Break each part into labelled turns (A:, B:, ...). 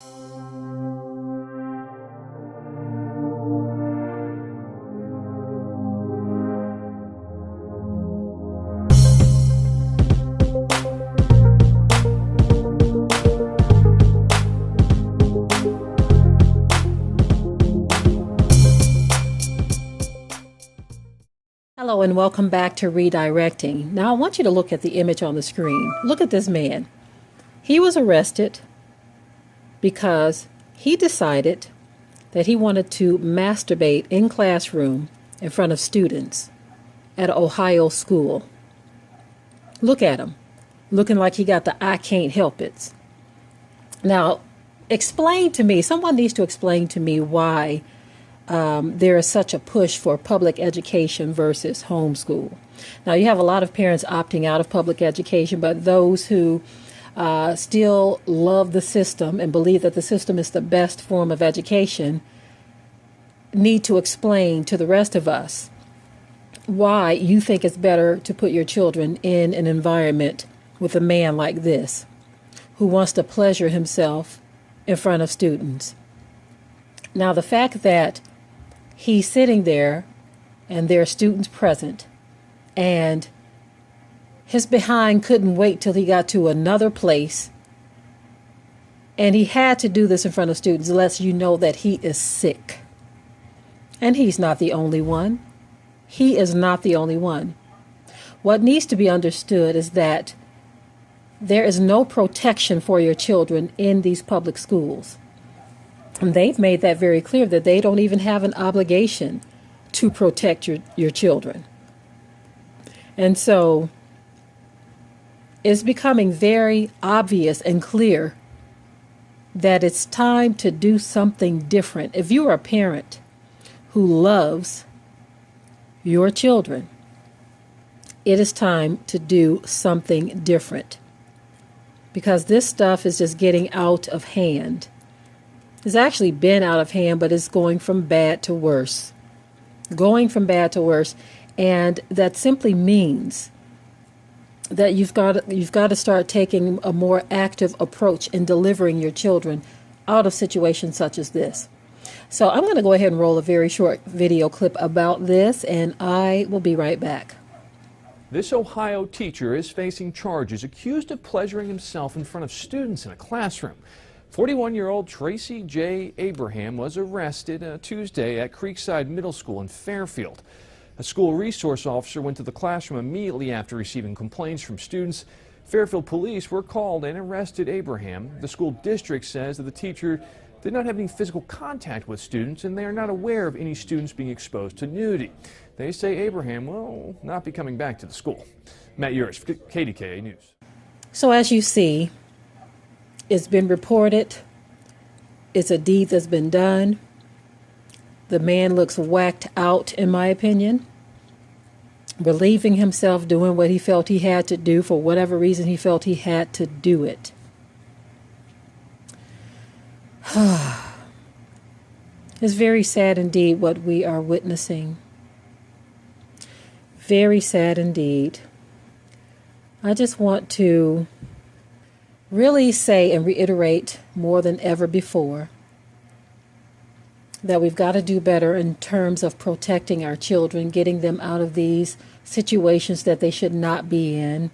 A: Hello and welcome back to Redirecting. Now I want you to look at the image on the screen. Look at this man. He was arrested because he decided that he wanted to masturbate in classroom in front of students at an Ohio school. Look at him, looking like he got the I can't help it. Now, explain to me, someone needs to explain to me why there is such a push for public education versus homeschool. Now, you have a lot of parents opting out of public education, but those who still love the system and believe that the system is the best form of education need to explain to the rest of us why you think it's better to put your children in an environment with a man like this who wants to pleasure himself in front of students. Now, the fact that he's sitting there and there are students present and his behind couldn't wait till he got to another place and he had to do this in front of students lets you know that he is sick. And he's not the only one. He is not the only one. What needs to be understood is that there is no protection for your children in these public schools. And they've made that very clear that they don't even have an obligation to protect your children. And so it's becoming very obvious and clear that it's time to do something different. If you are a parent who loves your children, it is time to do something different. Because this stuff is just getting out of hand. It's actually been out of hand, but it's going from bad to worse. Going from bad to worse. And that simply means that you've got to start taking a more active approach in delivering your children out of situations such as this. So I'm going to go ahead and roll a very short video clip about this, and I will be right back.
B: This Ohio teacher is facing charges accused of pleasuring himself in front of students in a classroom. 41-year-old Tracy J. Abraham was arrested Tuesday at Creekside Middle School in Fairfield. A school resource officer went to the classroom immediately after receiving complaints from students. Fairfield police were called and arrested Abraham. The school district says that the teacher did not have any physical contact with students, and they are not aware of any students being exposed to nudity. They say Abraham will not be coming back to the school. Matt Uris, KDKA News.
A: So as you see, it's been reported. It's a deed that's been done. The man looks whacked out, in my opinion, relieving himself, doing what he felt he had to do for whatever reason he felt he had to do it. It's very sad indeed what we are witnessing. Very sad indeed. I just want to really say and reiterate more than ever before that we've got to do better in terms of protecting our children, getting them out of these situations that they should not be in,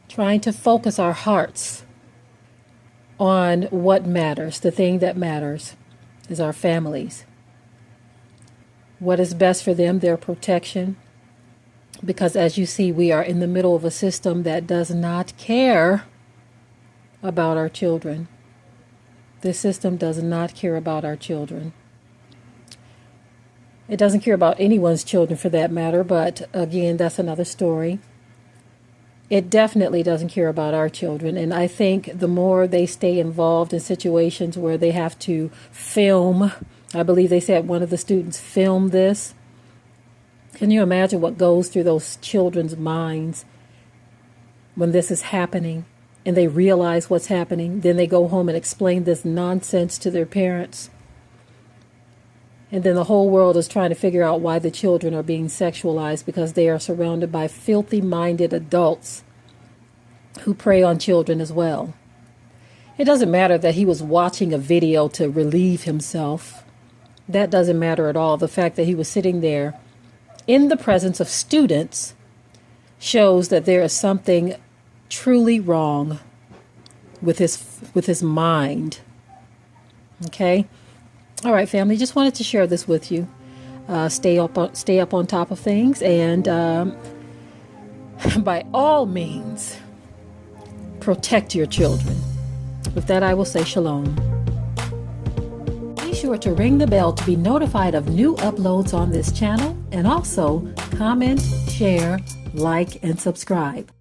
A: trying to focus our hearts on what matters. The thing that matters is our families. What is best for them, their protection. Because as you see, we are in the middle of a system that does not care about our children. This system does not care about our children. It doesn't care about anyone's children for that matter, but again, that's another story. It definitely doesn't care about our children, and I think the more they stay involved in situations where they have to film, I believe they said one of the students filmed this. Can you imagine what goes through those children's minds when this is happening? And they realize what's happening, then they go home and explain this nonsense to their parents. And then the whole world is trying to figure out why the children are being sexualized because they are surrounded by filthy-minded adults who prey on children as well. It doesn't matter that he was watching a video to relieve himself. That doesn't matter at all. The fact that he was sitting there in the presence of students shows that there is something truly wrong with his mind. Okay? All right, family, just wanted to share this with you. Stay up on top of things, and by all means, protect your children. With that, I will say shalom. Be sure to ring the bell to be notified of new uploads on this channel, and also comment, share, like, and subscribe.